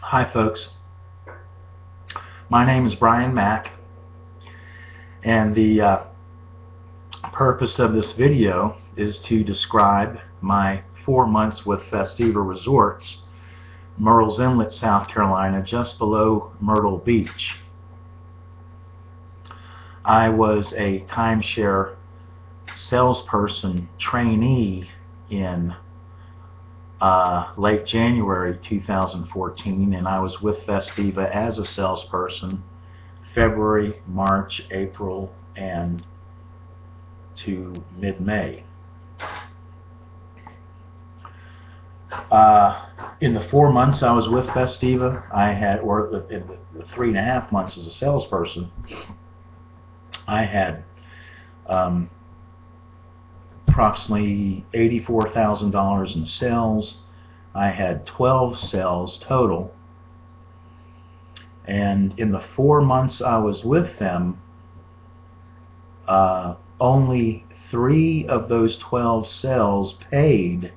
Hi folks, my name is Brian Mack, and the purpose of this video is to describe my 4 months with Festiva Resorts, Murrells Inlet, South Carolina, just below Myrtle Beach. I was a timeshare salesperson trainee in late January 2014, and I was with Festiva as a salesperson February, March, April, and to mid-May. In the 4 months I was with Festiva, I had, or the 3.5 months as a salesperson, I had approximately $84,000 in sales. I had 12 sales total, and in the 4 months I was with them, only 3 of those 12 sales paid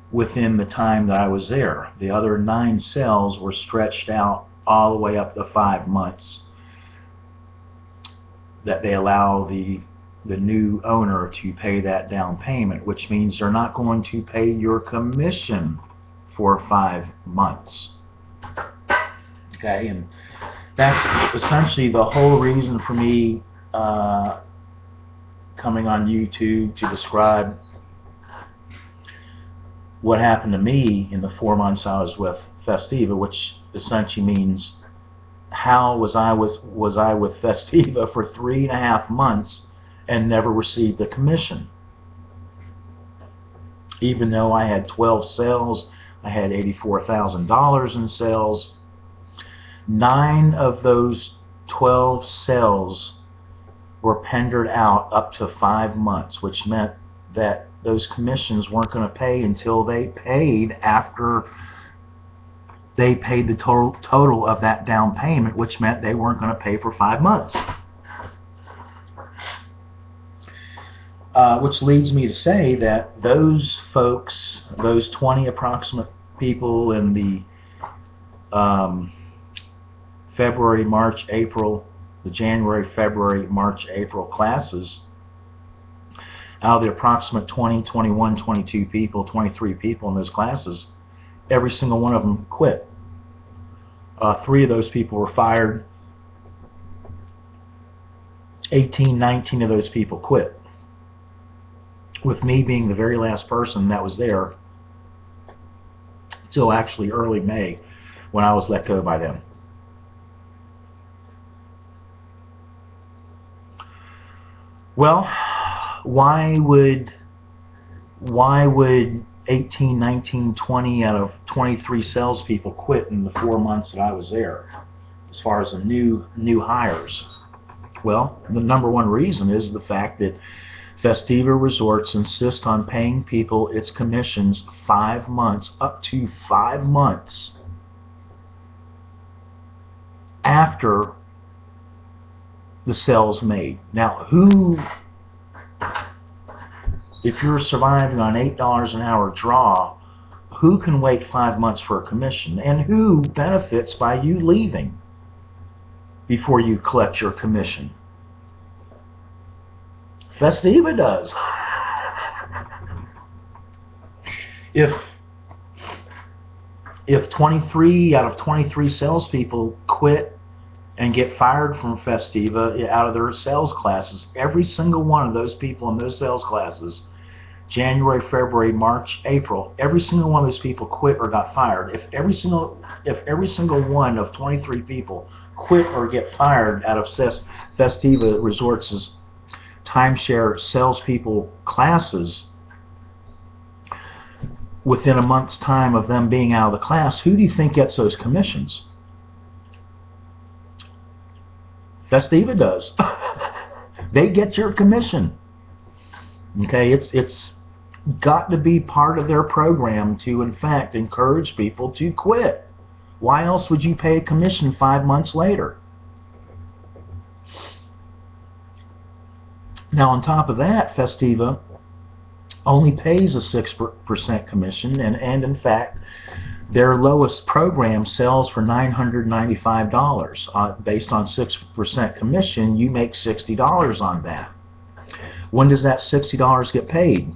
within the time that I was there. The other 9 sales were stretched out all the way up to 5 months that they allow the new owner to pay that down payment, which means they're not going to pay your commission for 5 months. Okay, and that's essentially the whole reason for me coming on YouTube to describe what happened to me in the 4 months I was with Festiva, which essentially means how was I with Festiva for 3.5 months and never received a commission. Even though I had 12 sales, I had $84,000 in sales. 9 of those 12 sales were pendered out up to 5 months, which meant that those commissions weren't going to pay until they paid after they paid the total of that down payment, which meant they weren't going to pay for 5 months. Which leads me to say that those folks, those 20 approximate people in the February, March, April, the January, February, March, April classes, out of the approximate 20, 21, 22 people, 23 people in those classes, every single one of them quit. 3 of those people were fired. 18, 19 of those people quit, with me being the very last person that was there till actually early May, when I was let go by them. Well, why would 18, 19, 20 out of 23 salespeople quit in the 4 months that I was there, as far as the new hires? Well, the number one reason is the fact that Festiva Resorts insist on paying people its commissions 5 months, up to 5 months after the sales made. Now, if you're surviving on $8 an hour draw, who can wait 5 months for a commission? And who benefits by you leaving before you collect your commission? Festiva does. If 23 out of 23 salespeople quit and get fired from Festiva out of their sales classes, every single one of those people in those sales classes, January, February, March, April, every single one of those people quit or got fired. If every single one of 23 people quit or get fired out of Festiva Resorts' timeshare salespeople classes within a month's time of them being out of the class, who do you think gets those commissions? Festiva does. They get your commission. Okay, it's got to be part of their program to, in fact, encourage people to quit. Why else would you pay a commission 5 months later? Now, on top of that, Festiva only pays a 6% commission, and in fact, their lowest program sells for $995. Based on 6% commission, you make $60 on that. When does that $60 get paid?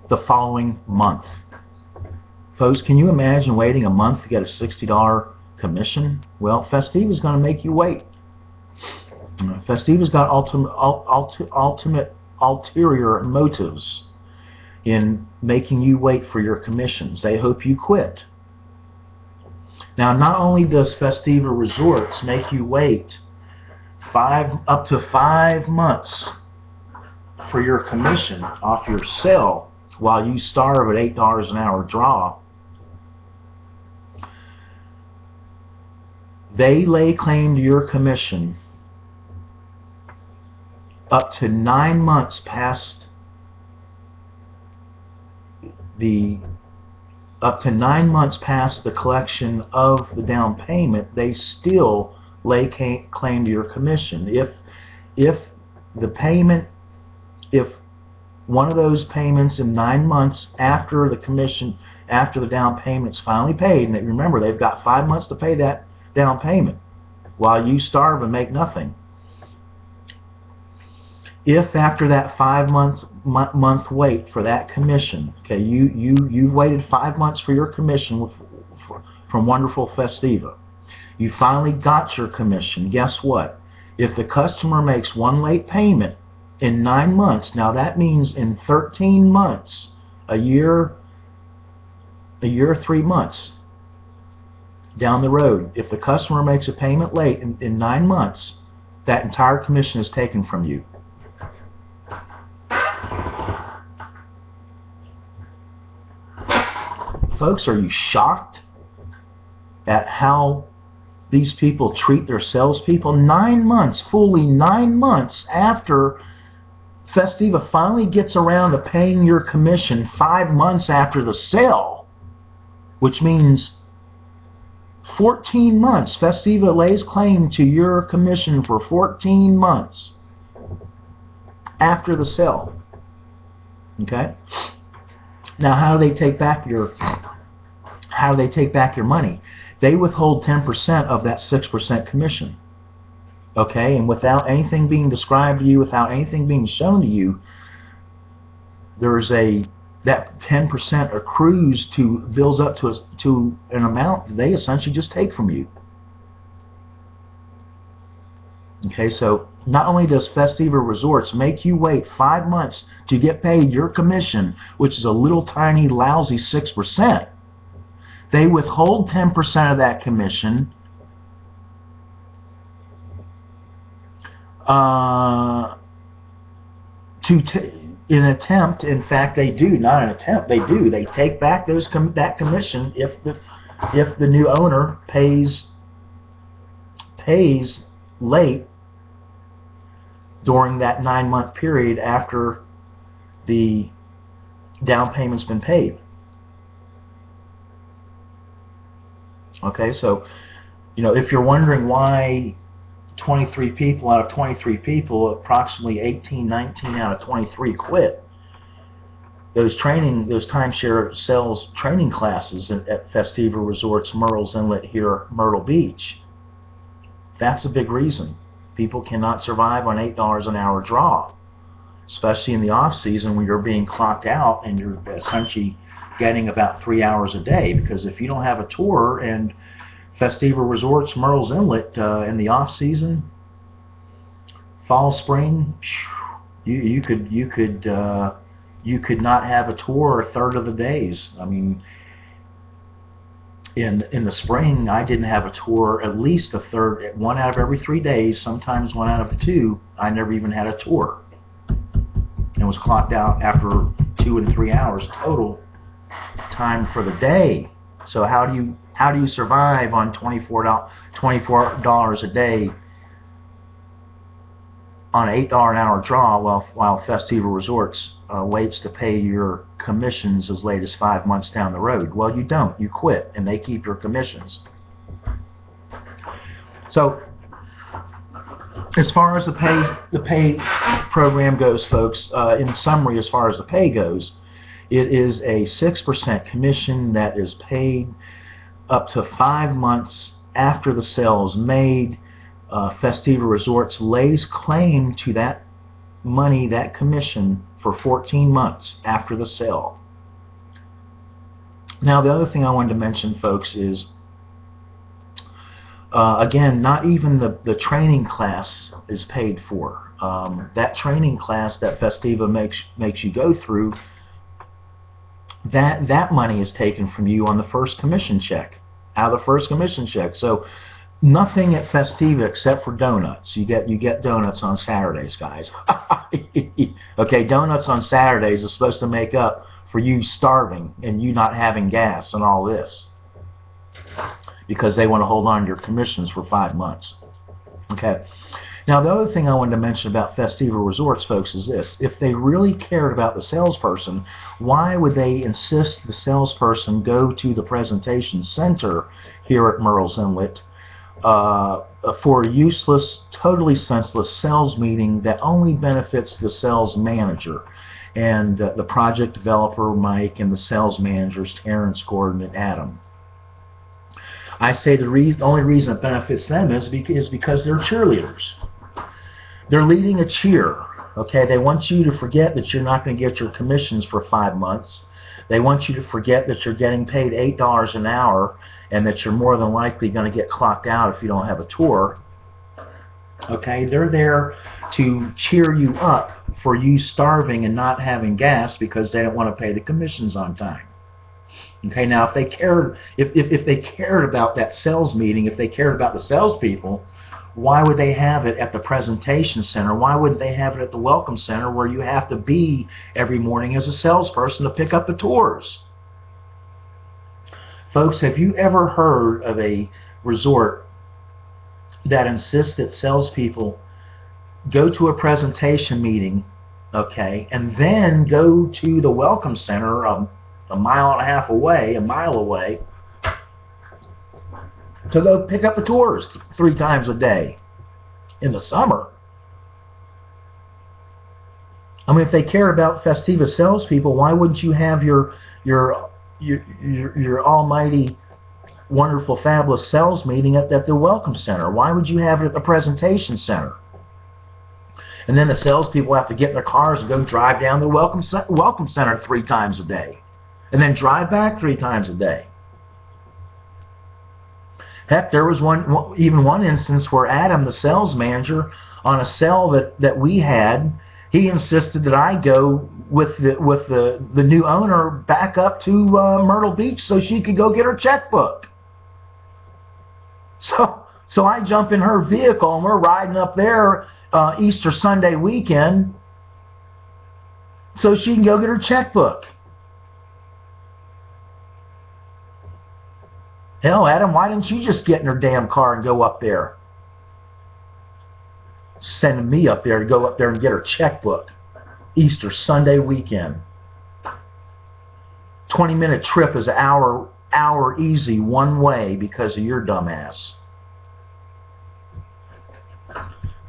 The following month. Folks, can you imagine waiting a month to get a $60 commission? Well, Festiva's going to make you wait. Festiva's got ulterior motives in making you wait for your commissions. They hope you quit. Now, not only does Festiva Resorts make you wait up to 5 months for your commission off your sale while you starve at $8 an hour draw, they lay claim to your commission up to 9 months past the collection of the down payment. They still lay claim to your commission. If one of those payments in 9 months after the down payment's finally paid, and remember, they've got 5 months to pay that down payment while you starve and make nothing. If after that 5 month wait for that commission, okay, you've waited 5 months for your commission from wonderful Festiva, you finally got your commission. Guess what? If the customer makes one late payment in 9 months, now that means in 13 months, a year 3 months down the road, if the customer makes a payment late in 9 months, that entire commission is taken from you. Folks, are you shocked at how these people treat their salespeople? 9 months, fully 9 months after Festiva finally gets around to paying your commission, 5 months after the sale, which means 14 months. Festiva lays claim to your commission for 14 months after the sale. Okay? Now, how do they take back your money? They withhold 10% of that 6% commission. Okay? And without anything being described to you, without anything being shown to you, that 10% accrues builds up to an amount they essentially just take from you. Okay, so not only does Festiva Resorts make you wait 5 months to get paid your commission, which is a little tiny lousy 6%, they withhold 10% of that commission in attempt, in fact they do, not an attempt, they do. They take back that commission if the new owner pays late during that 9 month period after the down payment's been paid. Okay, so if you're wondering why 23 people out of 23 people, approximately 19 out of 23 quit those timeshare sales training classes at Festiva Resorts, Myrtle's Inlet here, Myrtle Beach, that's a big reason. People cannot survive on $8 an hour draw, especially in the off season when you're being clocked out and you're essentially getting about 3 hours a day. Because if you don't have a tour, and Festiva Resorts, Myrtle's Inlet, in the off season, fall, spring, you could not have a tour a third of the days. I mean, in the spring, I didn't have a tour at least a third, 1 out of every 3 days, sometimes 1 out of 2. I never even had a tour, and was clocked out after 2 and 3 hours total time for the day. So how do you survive on $24 a day on an $8 an hour draw while Festiva Resorts waits to pay your commissions as late as 5 months down the road? Well, you don't. You quit, and they keep your commissions. So As far as the pay program goes, folks, in summary, as far as the pay goes, it is a 6% commission that is paid up to 5 months after the sale is made. Festiva Resorts lays claim to that money, that commission, for 14 months after the sale. Now, the other thing I wanted to mention, folks, is again, not even the training class is paid for. That training class that Festiva makes you go through, that money is taken from you on the first commission check, out of the first commission check. So nothing at Festiva except for donuts. You get donuts on Saturdays, guys. Okay, donuts on Saturdays is supposed to make up for you starving and you not having gas and all this, because they want to hold on to your commissions for 5 months. Okay. Now, the other thing I wanted to mention about Festiva Resorts, folks, is this. If they really cared about the salesperson, why would they insist the salesperson go to the presentation center here at Murrells Inlet for a useless, totally senseless sales meeting that only benefits the sales manager and the project developer, Mike, and the sales managers, Terrence, Gordon, and Adam? I say the only reason it benefits them is because they're cheerleaders. They're leading a cheer. Okay, they want you to forget that you're not going to get your commissions for 5 months. They want you to forget that you're getting paid $8 an hour and that you're more than likely going to get clocked out if you don't have a tour. Okay, they're there to cheer you up for you starving and not having gas because they don't want to pay the commissions on time. Okay, now if they cared about that sales meeting, if they cared about the salespeople, why would they have it at the presentation center? Why wouldn't they have it at the welcome center where you have to be every morning as a salesperson to pick up the tours? Folks, have you ever heard of a resort that insists that salespeople go to a presentation meeting, okay, and then go to the welcome center a mile and a half away, a mile away, to go pick up the tours 3 times a day in the summer? I mean, if they care about Festiva salespeople, why wouldn't you have your almighty, wonderful, fabulous sales meeting at the welcome center? Why would you have it at the presentation center? And then the salespeople have to get in their cars and go drive down the welcome center 3 times a day, and then drive back 3 times a day. Heck, there was even one instance where Adam, the sales manager, on a sale that we had, he insisted that I go with the new owner back up to Myrtle Beach so she could go get her checkbook. So I jump in her vehicle and we're riding up there Easter Sunday weekend so she can go get her checkbook. Hell, Adam, why didn't you just get in her damn car and go up there? Sending me up there to go up there and get her checkbook. Easter Sunday weekend. 20-minute trip is an hour easy one way because of your dumbass.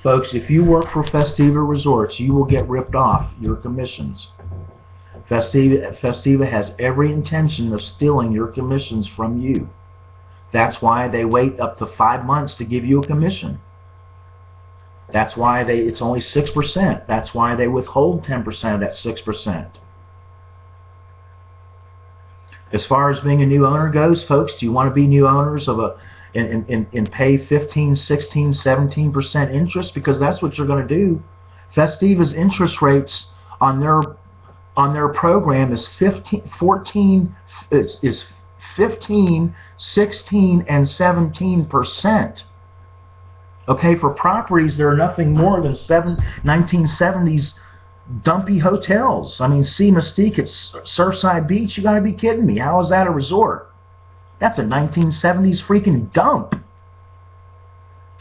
Folks, if you work for Festiva Resorts, you will get ripped off your commissions. Festiva has every intention of stealing your commissions from you. That's why they wait up to 5 months to give you a commission. That's why it's only 6%. That's why they withhold 10% of that 6%. As far as being a new owner goes, folks, do you want to be new owners of and pay 15, 16, 17% interest? Because that's what you're going to do. Festiva's interest rates on their program is 15, 16, and 17%. Okay, for properties that are nothing more than 1970s dumpy hotels. I mean, Sea Mystique at Surfside Beach, you gotta be kidding me. How is that a resort? That's a 1970s freaking dump.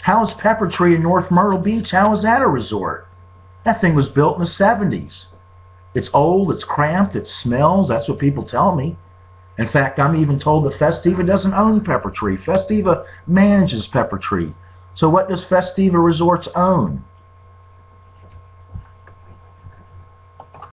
How is Pepper Tree in North Myrtle Beach? How is that a resort? That thing was built in the 70s. It's old, it's cramped, it smells. That's what people tell me. In fact, I'm even told that Festiva doesn't own Pepper Tree. Festiva manages Pepper Tree. So what does Festiva Resorts own?